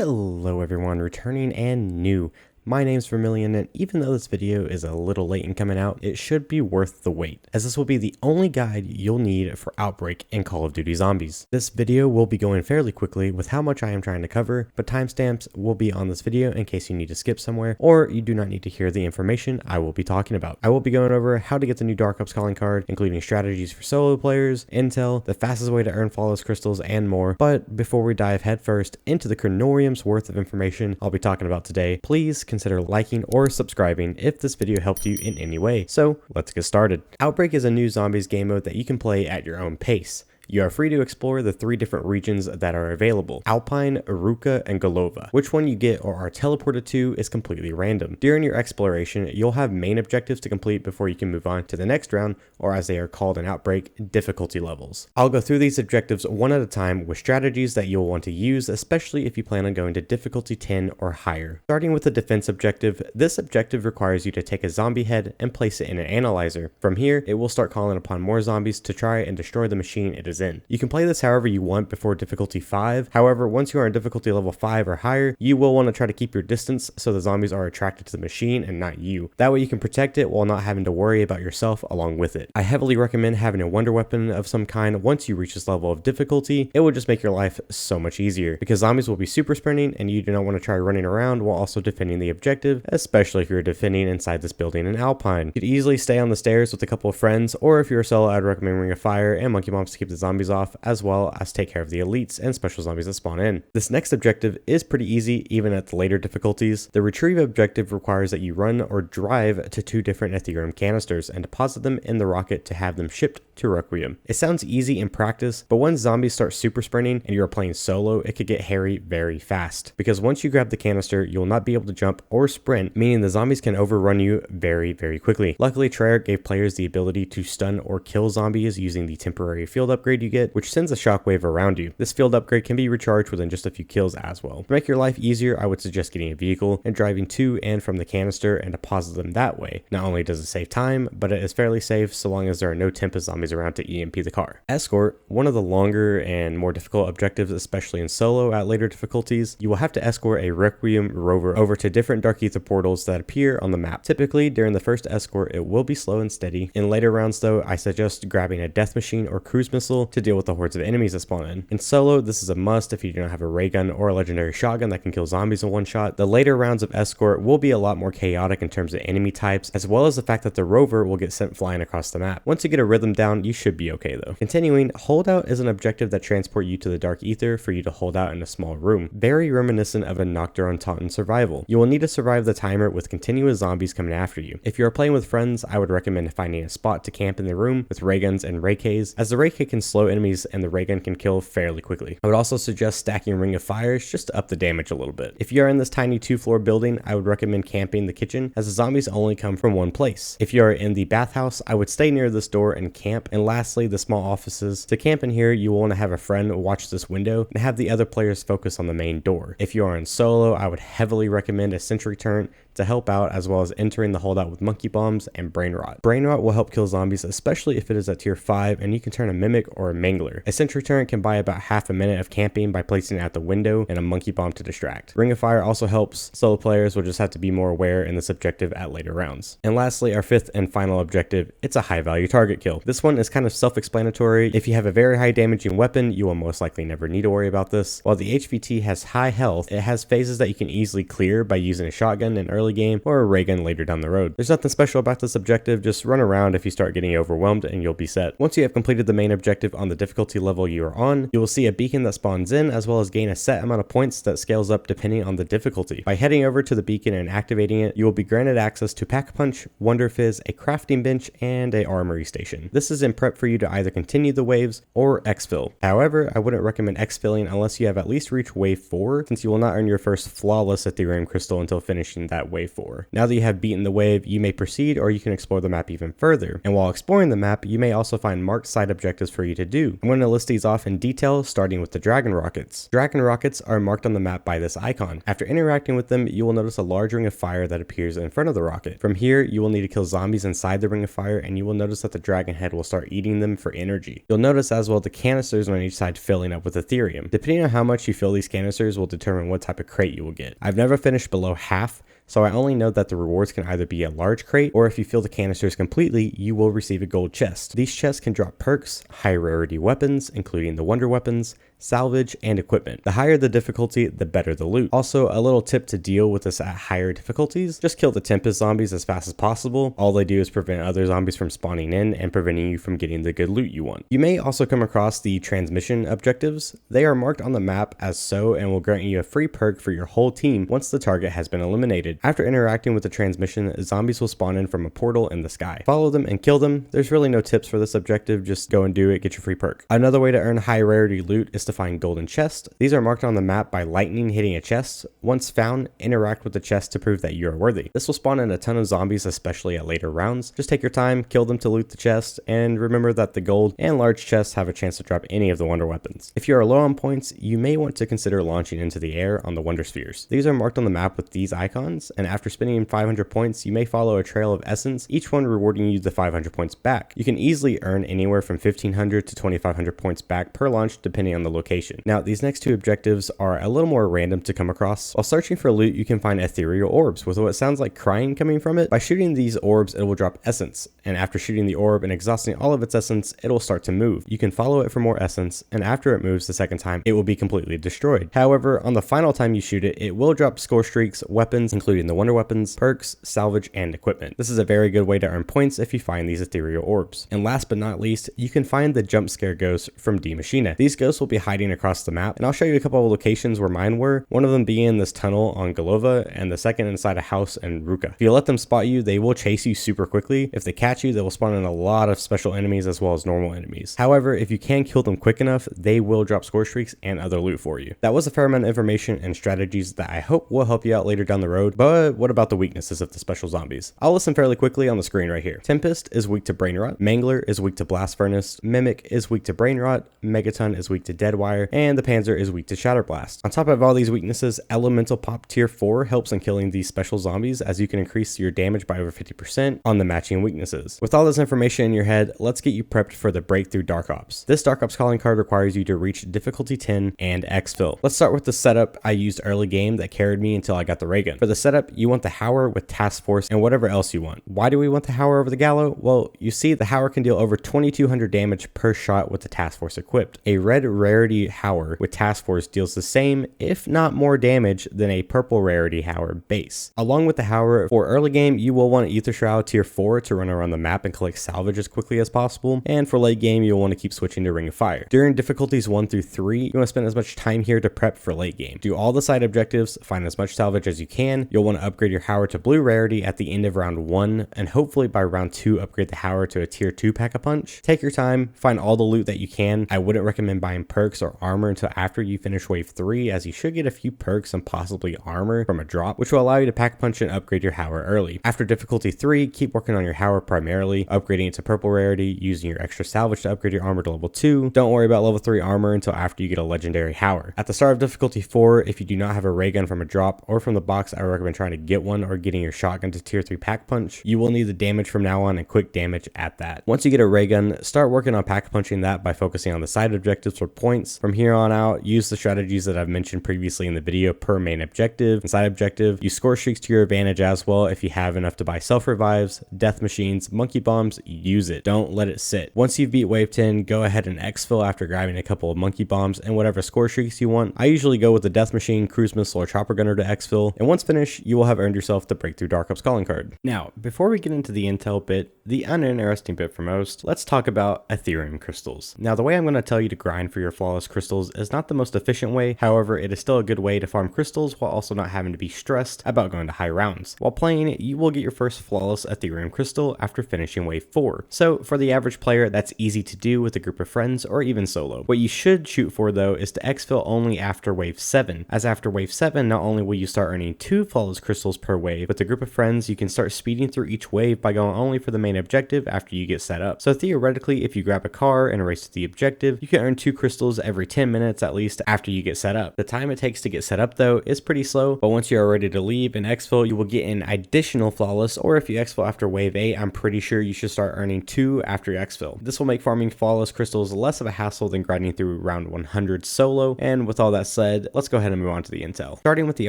Hello everyone, returning and new. My name's Vermilion, and even though this video is a little late in coming out, it should be worth the wait, as this will be the only guide you'll need for Outbreak in Call of Duty Zombies. This video will be going fairly quickly with how much I am trying to cover, but timestamps will be on this video in case you need to skip somewhere, or you do not need to hear the information I will be talking about. I will be going over how to get the new Dark Ops calling card, including strategies for solo players, intel, the fastest way to earn flawless crystals, and more. But before we dive headfirst into the chronorium's worth of information I'll be talking about today, please consider liking or subscribing if this video helped you in any way. So let's get started. Outbreak is a new zombies game mode that you can play at your own pace. You are free to explore the 3 different regions that are available: Alpine, Aruka, and Golova. Which one you get or are teleported to is completely random. During your exploration, you'll have main objectives to complete before you can move on to the next round, or as they are called in Outbreak, difficulty levels. I'll go through these objectives one at a time with strategies that you'll want to use, especially if you plan on going to difficulty 10 or higher. Starting with the defense objective, this objective requires you to take a zombie head and place it in an analyzer. From here, it will start calling upon more zombies to try and destroy the machine it is in. You can play this however you want before difficulty 5. However, once you are in difficulty level 5 or higher, you will want to try to keep your distance so the zombies are attracted to the machine and not you. That way you can protect it while not having to worry about yourself along with it. I heavily recommend having a wonder weapon of some kind once you reach this level of difficulty. It will just make your life so much easier because zombies will be super sprinting and you do not want to try running around while also defending the objective, especially if you're defending inside this building in Alpine. You could easily stay on the stairs with a couple of friends, or if you're a solo, I'd recommend Ring of Fire and Monkey Bombs to keep the zombies off, as well as take care of the elites and special zombies that spawn in. This next objective is pretty easy even at the later difficulties. The retrieve objective requires that you run or drive to 2 different aetherium canisters and deposit them in the rocket to have them shipped to Requiem. It sounds easy in practice, but when zombies start super sprinting and you're playing solo, it could get hairy very fast, because once you grab the canister, you'll not be able to jump or sprint, meaning the zombies can overrun you very quickly. Luckily, Treyarch gave players the ability to stun or kill zombies using the temporary field upgrade you get, which sends a shockwave around you. This field upgrade can be recharged within just a few kills as well. To make your life easier, I would suggest getting a vehicle and driving to and from the canister and deposit them that way. Not only does it save time, but it is fairly safe so long as there are no Tempest zombies around to EMP the car. Escort, one of the longer and more difficult objectives, especially in solo at later difficulties. You will have to escort a Requiem rover over to different Dark Aether portals that appear on the map. Typically, during the first escort, it will be slow and steady. In later rounds though, I suggest grabbing a death machine or cruise missile to deal with the hordes of enemies that spawn in. In solo, this is a must if you do not have a ray gun or a legendary shotgun that can kill zombies in one shot. The later rounds of Escort will be a lot more chaotic in terms of enemy types, as well as the fact that the rover will get sent flying across the map. Once you get a rhythm down, you should be okay though. Continuing, Holdout is an objective that transports you to the Dark Aether for you to hold out in a small room, very reminiscent of a Nocturne Taunton survival. You will need to survive the timer with continuous zombies coming after you. If you are playing with friends, I would recommend finding a spot to camp in the room with ray guns and ray Ks, as the ray K can slow enemies and the ray gun can kill fairly quickly. I would also suggest stacking Ring of Fires just to up the damage a little bit. If you are in this tiny 2-floor building, I would recommend camping the kitchen, as the zombies only come from one place. If you are in the bathhouse, I would stay near this door and camp. And lastly, the small offices. To camp in here, you will want to have a friend watch this window and have the other players focus on the main door. If you are in solo, I would heavily recommend a sentry turret to help out, as well as entering the holdout with monkey bombs and brain rot. Brain rot will help kill zombies, especially if it is at tier 5 and you can turn a mimic or a mangler. A sentry turret can buy about half a minute of camping by placing it at the window and a monkey bomb to distract. Ring of Fire also helps. Solo players will just have to be more aware in this objective at later rounds. And lastly, our 5th and final objective, it's a high value target kill. This one is kind of self-explanatory. If you have a very high damaging weapon, you will most likely never need to worry about this. While the HVT has high health, it has phases that you can easily clear by using a shotgun in early game or a ray gun later down the road. There's nothing special about this objective, just run around if you start getting overwhelmed and you'll be set. Once you have completed the main objective on the difficulty level you are on, you will see a beacon that spawns in, as well as gain a set amount of points that scales up depending on the difficulty. By heading over to the beacon and activating it, you will be granted access to Pack Punch, Wonder Fizz, a crafting bench, and a armory station. This is in prep for you to either continue the waves or exfil. However, I wouldn't recommend exfilling unless you have at least reached wave 4, since you will not earn your first flawless Aetherium crystal until finishing that wave. wave 4. Now that you have beaten the wave, you may proceed or you can explore the map even further. And while exploring the map, you may also find marked side objectives for you to do. I'm going to list these off in detail, starting with the dragon rockets. Dragon rockets are marked on the map by this icon. After interacting with them, you will notice a large ring of fire that appears in front of the rocket. From here, you will need to kill zombies inside the ring of fire, and you will notice that the dragon head will start eating them for energy. You'll notice as well the canisters on each side filling up with aetherium. Depending on how much you fill these canisters will determine what type of crate you will get. I've never finished below half, so I only know that the rewards can either be a large crate, or if you fill the canisters completely, you will receive a gold chest. These chests can drop perks, high rarity weapons, including the wonder weapons, salvage, and equipment. The higher the difficulty, the better the loot. Also, a little tip to deal with this at higher difficulties: just kill the Tempest zombies as fast as possible. All they do is prevent other zombies from spawning in and preventing you from getting the good loot you want. You may also come across the transmission objectives. They are marked on the map as so and will grant you a free perk for your whole team once the target has been eliminated. After interacting with the transmission, zombies will spawn in from a portal in the sky. Follow them and kill them. There's really no tips for this objective, just go and do it, get your free perk. Another way to earn high rarity loot is to find golden chests. These are marked on the map by lightning hitting a chest. Once found, interact with the chest to prove that you are worthy. This will spawn in a ton of zombies, especially at later rounds. Just take your time, kill them to loot the chest, and remember that the gold and large chests have a chance to drop any of the wonder weapons. If you are low on points, you may want to consider launching into the air on the Wunderspheres. These are marked on the map with these icons, and after spending 500 points, you may follow a trail of essence, each one rewarding you the 500 points back. You can easily earn anywhere from 1500 to 2500 points back per launch depending on the location. Now, these next two objectives are a little more random to come across. While searching for loot, you can find Ethereal Orbs with what sounds like crying coming from it. By shooting these orbs, it will drop essence, and after shooting the orb and exhausting all of its essence, it will start to move. You can follow it for more essence, and after it moves the second time, it will be completely destroyed. However, on the final time you shoot it, it will drop score streaks, weapons, including the wonder weapons, perks, salvage, and equipment. This is a very good way to earn points if you find these Ethereal Orbs. And last but not least, you can find the jump scare ghosts from D Machina. These ghosts will be hiding across the map, and I'll show you a couple of locations where mine were, one of them being this tunnel on Golova, and the second inside a house in Ruka. If you let them spot you, they will chase you super quickly. If they catch you, they will spawn in a lot of special enemies as well as normal enemies. However, if you can kill them quick enough, they will drop score streaks and other loot for you. That was a fair amount of information and strategies that I hope will help you out later down the road, but what about the weaknesses of the special zombies? I'll list them fairly quickly on the screen right here. Tempest is weak to Brain Rot, Mangler is weak to Blast Furnace, Mimic is weak to Brain Rot, Megaton is weak to Dead Wire, and the Panzer is weak to Shatter Blast. On top of all these weaknesses, Elemental Pop Tier 4 helps in killing these special zombies, as you can increase your damage by over 50% on the matching weaknesses. With all this information in your head, let's get you prepped for the Breakthrough Dark Ops. This Dark Ops calling card requires you to reach difficulty 10 and exfil. Let's start with the setup I used early game that carried me until I got the ray gun. For the setup, you want the Howler with Task Force and whatever else you want. Why do we want the Howler over the Gallo? Well, you see, the Howler can deal over 2200 damage per shot with the Task Force equipped. A red rarity Howler with Task Force deals the same, if not more damage than a purple rarity Howler base. Along with the Howler, for early game, you will want Aether Shroud Tier 4 to run around the map and collect salvage as quickly as possible, and for late game, you'll want to keep switching to Ring of Fire. During difficulties 1 through 3, you want to spend as much time here to prep for late game. Do all the side objectives, find as much salvage as you can. You'll want to upgrade your Howler to blue rarity at the end of round 1, and hopefully by round 2 upgrade the Howler to a Tier 2 Pack-a-Punch. Take your time, find all the loot that you can. I wouldn't recommend buying perks or armor until after you finish wave 3, as you should get a few perks and possibly armor from a drop, which will allow you to Pack-a-Punch and upgrade your Howler early. After difficulty 3, keep working on your Howler primarily, upgrading it to purple rarity, using your extra salvage to upgrade your armor to level 2. Don't worry about level 3 armor until after you get a legendary Howler. At the start of difficulty 4, if you do not have a ray gun from a drop or from the box, I recommend trying to get one or getting your shotgun to Tier 3 Pack-a-Punch. You will need the damage from now on and quick damage at that. Once you get a ray gun, start working on Pack-a-Punching that by focusing on the side objectives for points. From here on out, use the strategies that I've mentioned previously in the video per main objective and side objective. Use score streaks to your advantage as well. If you have enough to buy self-revives, death machines, monkey bombs, use it. Don't let it sit. Once you've beat wave 10, go ahead and exfil after grabbing a couple of monkey bombs and whatever score streaks you want. I usually go with the death machine, cruise missile, or chopper gunner to exfil, and once finished, you will have earned yourself the Breakthrough Dark Ops calling card. Now, before we get into the intel bit, the uninteresting bit for most, let's talk about Aetherium crystals. Now, the way I'm going to tell you to grind for your flawless flawless crystals is not the most efficient way, however it is still a good way to farm crystals while also not having to be stressed about going to high rounds. While playing, you will get your first flawless Ethereum crystal after finishing wave 4. So for the average player, that's easy to do with a group of friends or even solo. What you should shoot for though is to exfil only after wave 7, as after wave 7 not only will you start earning 2 flawless crystals per wave, with a group of friends you can start speeding through each wave by going only for the main objective after you get set up. So theoretically, if you grab a car and race to the objective, you can earn 2 crystals every 10 minutes at least after you get set up. The time it takes to get set up though is pretty slow, but once you are ready to leave and exfil, you will get an additional flawless, or if you exfil after wave 8, I'm pretty sure you should start earning 2 after your exfil. This will make farming flawless crystals less of a hassle than grinding through round 100 solo, and with all that said, let's go ahead and move on to the intel. Starting with the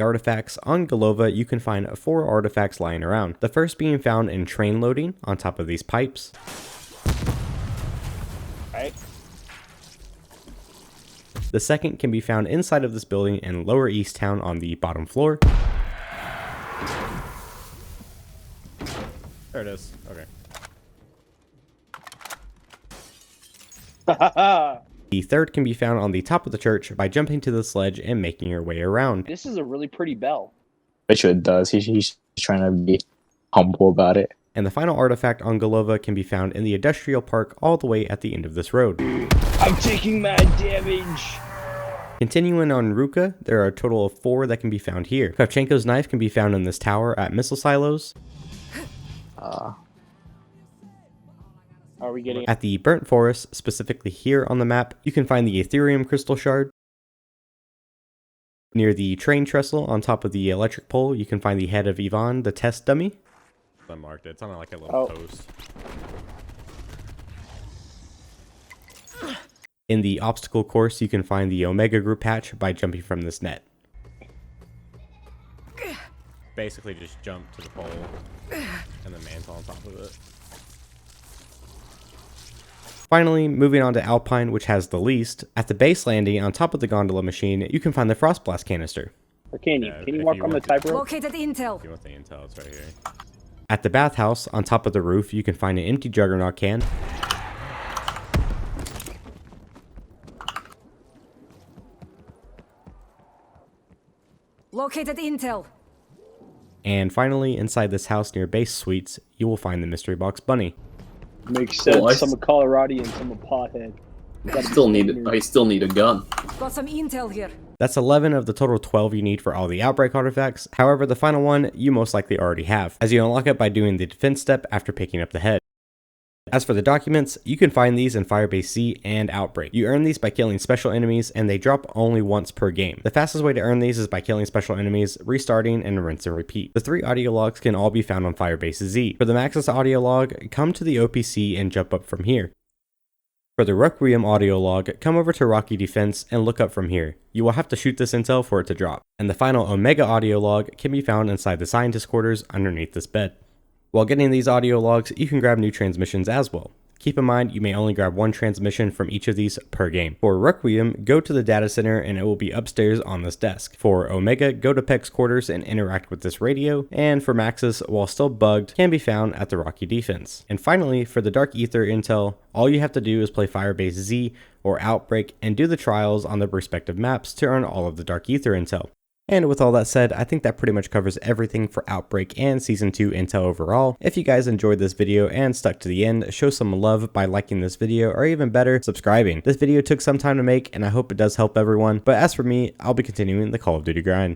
artifacts, on Golova you can find 4 artifacts lying around. The first being found in train loading on top of these pipes. Right. The second can be found inside of this building in Lower East Town on the bottom floor. There it is. Okay. The third can be found on the top of the church by jumping to the sledge and making your way around. This is a really pretty bell. It does. He's trying to be humble about it. And the final artifact on Golova can be found in the industrial park all the way at the end of this road. I'm taking mad damage. Continuing on Ruka, there are a total of 4 that can be found here. Kravchenko's knife can be found in this tower at missile silos. Are we getting At the burnt forest, specifically here on the map, you can find the aetherium crystal shard. Near the train trestle on top of the electric pole, you can find the head of Ivan, the test dummy. I marked it. It's on like a little post. In the obstacle course, you can find the Omega group hatch by jumping from this net. Basically just jump to the pole and the mantle on top of it. Finally, moving on to Alpine, which has the least. At the base landing on top of the gondola machine, you can find the frost blast canister. Or can you? Can you walk on the tightrope? Located intel. If you want the intel, it's right here. At the bathhouse, on top of the roof, you can find an empty juggernaut can. Located intel. And finally, inside this house near base suites, you will find the mystery box bunny. Makes sense. Well, Some a Coloradian, some a pothead. I still need a gun. Got some intel here. That's 11 of the total 12 you need for all the Outbreak artifacts. However, the final one you most likely already have, as you unlock it by doing the defense step after picking up the head. As for the documents, you can find these in Firebase Z and Outbreak. You earn these by killing special enemies, and they drop only once per game. The fastest way to earn these is by killing special enemies, restarting, and rinse and repeat. The 3 audio logs can all be found on Firebase Z. For the Maxis audio log, come to the OPC and jump up from here. For the Requiem audio log, come over to Rocky Defense and look up from here. You will have to shoot this intel for it to drop. And the final Omega audio log can be found inside the scientist quarters underneath this bed. While getting these audio logs, you can grab new transmissions as well. Keep in mind, you may only grab 1 transmission from each of these per game. For Requiem, go to the data center and it will be upstairs on this desk. For Omega, go to Peck's quarters and interact with this radio. And for Maxis, while still bugged, can be found at the Rocky Defense. And finally, for the Dark Aether intel, all you have to do is play Firebase Z or Outbreak and do the trials on the respective maps to earn all of the Dark Aether intel. And with all that said, I think that pretty much covers everything for Outbreak and Season 2 intel overall. If you guys enjoyed this video and stuck to the end, show some love by liking this video, or even better, subscribing. This video took some time to make, and I hope it does help everyone, but as for me, I'll be continuing the Call of Duty grind.